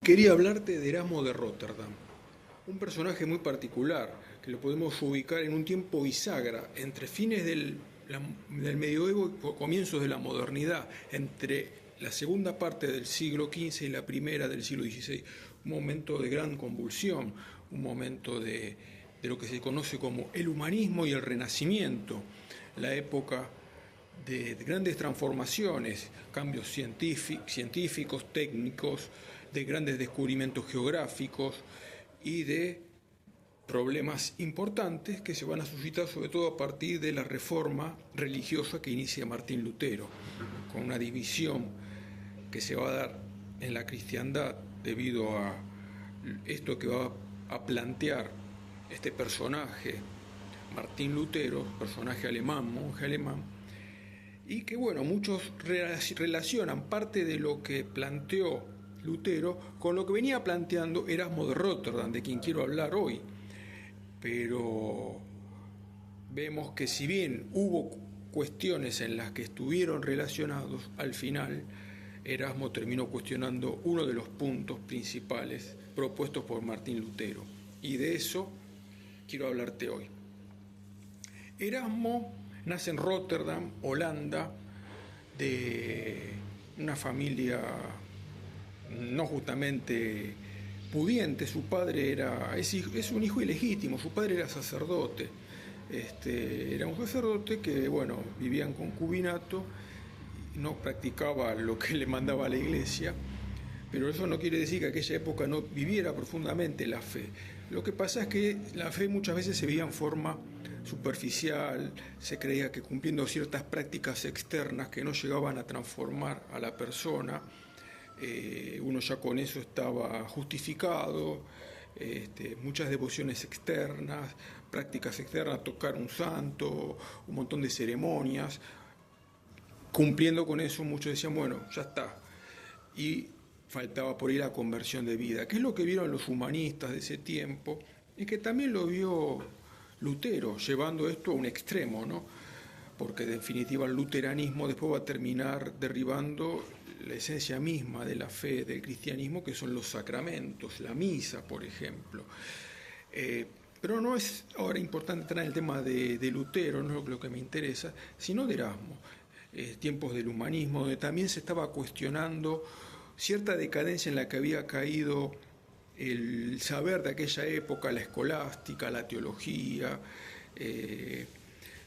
Quería hablarte de Erasmo de Rotterdam, un personaje muy particular que lo podemos ubicar en un tiempo bisagra entre fines del medioevo y comienzos de la modernidad, entre la segunda parte del siglo XV y la primera del siglo XVI, un momento de gran convulsión, un momento de lo que se conoce como el humanismo y el renacimiento, la época de grandes transformaciones, cambios científicos, técnicos, de grandes descubrimientos geográficos y de problemas importantes que se van a suscitar sobre todo a partir de la reforma religiosa que inicia Martín Lutero, con una división que se va a dar en la cristiandad debido a esto que va a plantear este personaje, Martín Lutero, personaje alemán, monje alemán, y que bueno, muchos relacionan parte de lo que planteó Lutero con lo que venía planteando Erasmo de Rotterdam, de quien quiero hablar hoy. Pero vemos que si bien hubo cuestiones en las que estuvieron relacionados, al final Erasmo terminó cuestionando uno de los puntos principales propuestos por Martín Lutero. Y de eso quiero hablarte hoy. Erasmo nace en Rotterdam, Holanda, de una familia no justamente pudiente. Su padre es un hijo ilegítimo, su padre era sacerdote. Era un sacerdote que, bueno, vivía en concubinato, no practicaba lo que le mandaba la iglesia, pero eso no quiere decir que aquella época no viviera profundamente la fe. Lo que pasa es que la fe muchas veces se veía en forma superficial, se creía que cumpliendo ciertas prácticas externas que no llegaban a transformar a la persona, uno ya con eso estaba justificado. Muchas devociones externas, prácticas externas, tocar un santo, un montón de ceremonias. Cumpliendo con eso, muchos decían, bueno, ya está. Y faltaba por ahí la conversión de vida, que es lo que vieron los humanistas de ese tiempo y que también lo vio Lutero, llevando esto a un extremo, ¿no? Porque en definitiva el luteranismo después va a terminar derribando la esencia misma de la fe del cristianismo, que son los sacramentos, la misa, por ejemplo. Pero no es ahora importante entrar en el tema de Lutero, no es lo que me interesa, sino de Erasmo, tiempos del humanismo, donde también se estaba cuestionando cierta decadencia en la que había caído el saber de aquella época, la escolástica, la teología.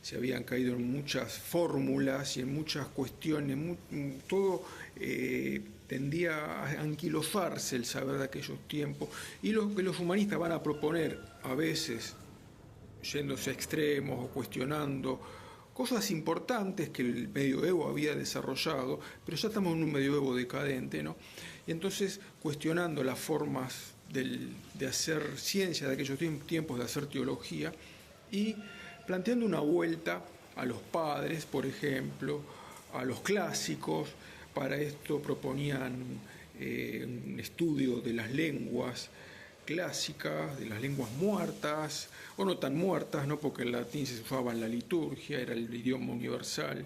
Se habían caído en muchas fórmulas y en muchas cuestiones, todo tendía a anquilosarse el saber de aquellos tiempos, y lo que los humanistas van a proponer, a veces yéndose a extremos o cuestionando cosas importantes que el medioevo había desarrollado, pero ya estamos en un medioevo decadente, ¿no? Y entonces cuestionando las formas de hacer ciencia de aquellos tiempos, de hacer teología, y planteando una vuelta a los padres, por ejemplo, a los clásicos. Para esto proponían un estudio de las lenguas clásicas, de las lenguas muertas, o no tan muertas, ¿no? Porque el latín se usaba en la liturgia, era el idioma universal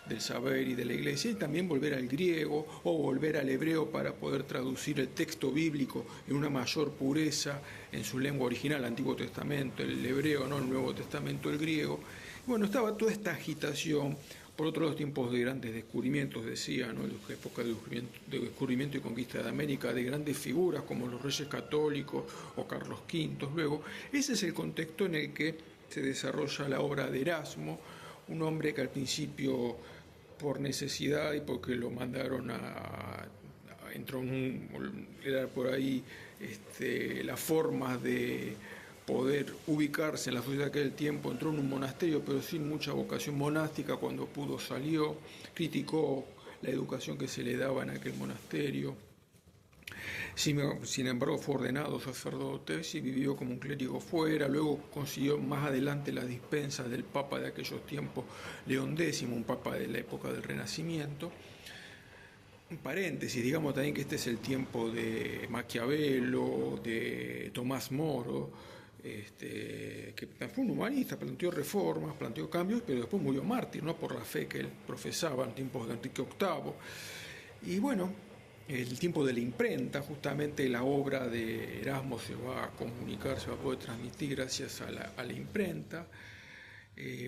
del saber y de la iglesia, y también volver al griego o volver al hebreo para poder traducir el texto bíblico en una mayor pureza en su lengua original, el Antiguo Testamento, el hebreo, no el Nuevo Testamento, el griego. Bueno, estaba toda esta agitación. Por otro lado, tiempos de grandes descubrimientos, decía, ¿no? La época de descubrimiento y conquista de América, de grandes figuras como los Reyes Católicos o Carlos V. Luego, ese es el contexto en el que se desarrolla la obra de Erasmo, un hombre que al principio, por necesidad y porque lo mandaron era por ahí las formas de poder ubicarse en la sociedad de aquel tiempo, entró en un monasterio, pero sin mucha vocación monástica. Cuando pudo salió, criticó la educación que se le daba en aquel monasterio. Sin embargo, fue ordenado sacerdote y vivió como un clérigo fuera. Luego consiguió más adelante las dispensas del papa de aquellos tiempos, León X, un papa de la época del Renacimiento. Un paréntesis, digamos también que este es el tiempo de Maquiavelo, de Tomás Moro, que fue un humanista, planteó reformas, planteó cambios, pero después murió mártir, ¿no? Por la fe que él profesaba en tiempos de Enrique VIII. Y bueno, el tiempo de la imprenta, justamente la obra de Erasmo se va a comunicar, se va a poder transmitir gracias a la imprenta.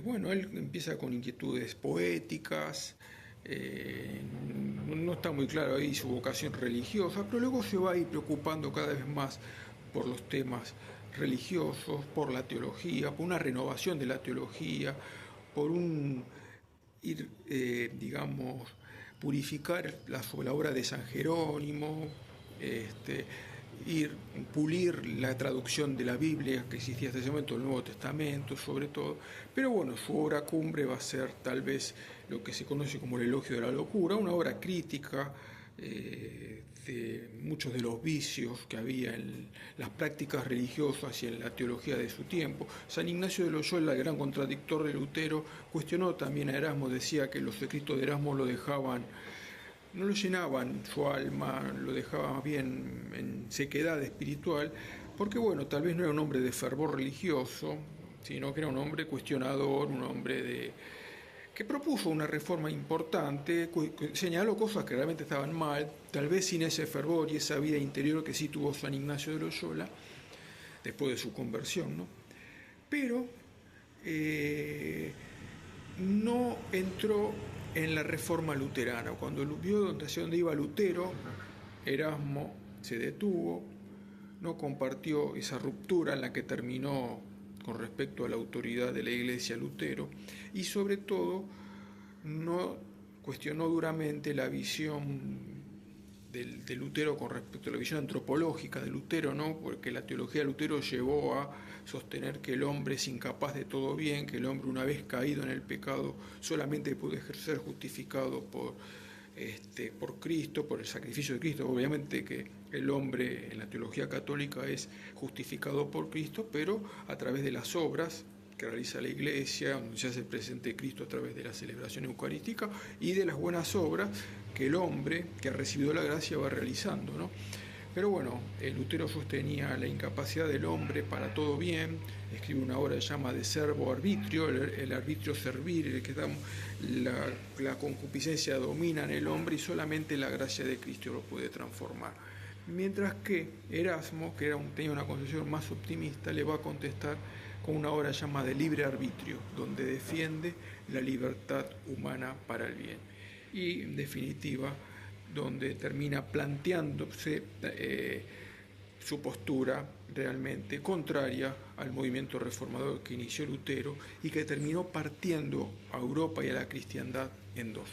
Bueno, él empieza con inquietudes poéticas, no está muy claro ahí su vocación religiosa, pero luego se va a ir preocupando cada vez más por los temas religiosos, por la teología, por una renovación de la teología, por un ir, digamos, purificar la obra de San Jerónimo, este, ir pulir la traducción de la Biblia que existía hasta ese momento, el Nuevo Testamento sobre todo, pero bueno, su obra cumbre va a ser tal vez lo que se conoce como el Elogio de la Locura, una obra crítica de muchos de los vicios que había en las prácticas religiosas y en la teología de su tiempo. San Ignacio de Loyola, el gran contradictor de Lutero, cuestionó también a Erasmo, decía que los escritos de Erasmo lo dejaban, no lo llenaban su alma, lo dejaban bien en sequedad espiritual, porque bueno, tal vez no era un hombre de fervor religioso, sino que era un hombre cuestionador, un hombre que propuso una reforma importante, señaló cosas que realmente estaban mal, tal vez sin ese fervor y esa vida interior que sí tuvo San Ignacio de Loyola, después de su conversión, ¿no? Pero no entró en la reforma luterana. Cuando vio hacia dónde iba Lutero, Erasmo se detuvo, no compartió esa ruptura en la que terminó con respecto a la autoridad de la Iglesia Lutero, y sobre todo no cuestionó duramente la visión de Lutero con respecto a la visión antropológica de Lutero, ¿no? Porque la teología de Lutero llevó a sostener que el hombre es incapaz de todo bien, que el hombre una vez caído en el pecado solamente puede ser justificado por Cristo, por el sacrificio de Cristo. Obviamente que el hombre en la teología católica es justificado por Cristo, pero a través de las obras que realiza la Iglesia, donde se hace presente Cristo a través de la celebración eucarística y de las buenas obras que el hombre que ha recibido la gracia va realizando, ¿no? Pero bueno, Lutero sostenía la incapacidad del hombre para todo bien, escribe una obra que se llama De Servo Arbitrio, el arbitrio servir, el que la concupiscencia domina en el hombre y solamente la gracia de Cristo lo puede transformar. Mientras que Erasmo, que tenía una concepción más optimista, le va a contestar con una obra llamada De Libre Arbitrio, donde defiende la libertad humana para el bien. Y en definitiva, donde termina planteándose su postura realmente contraria al movimiento reformador que inició Lutero y que terminó partiendo a Europa y a la cristiandad en dos.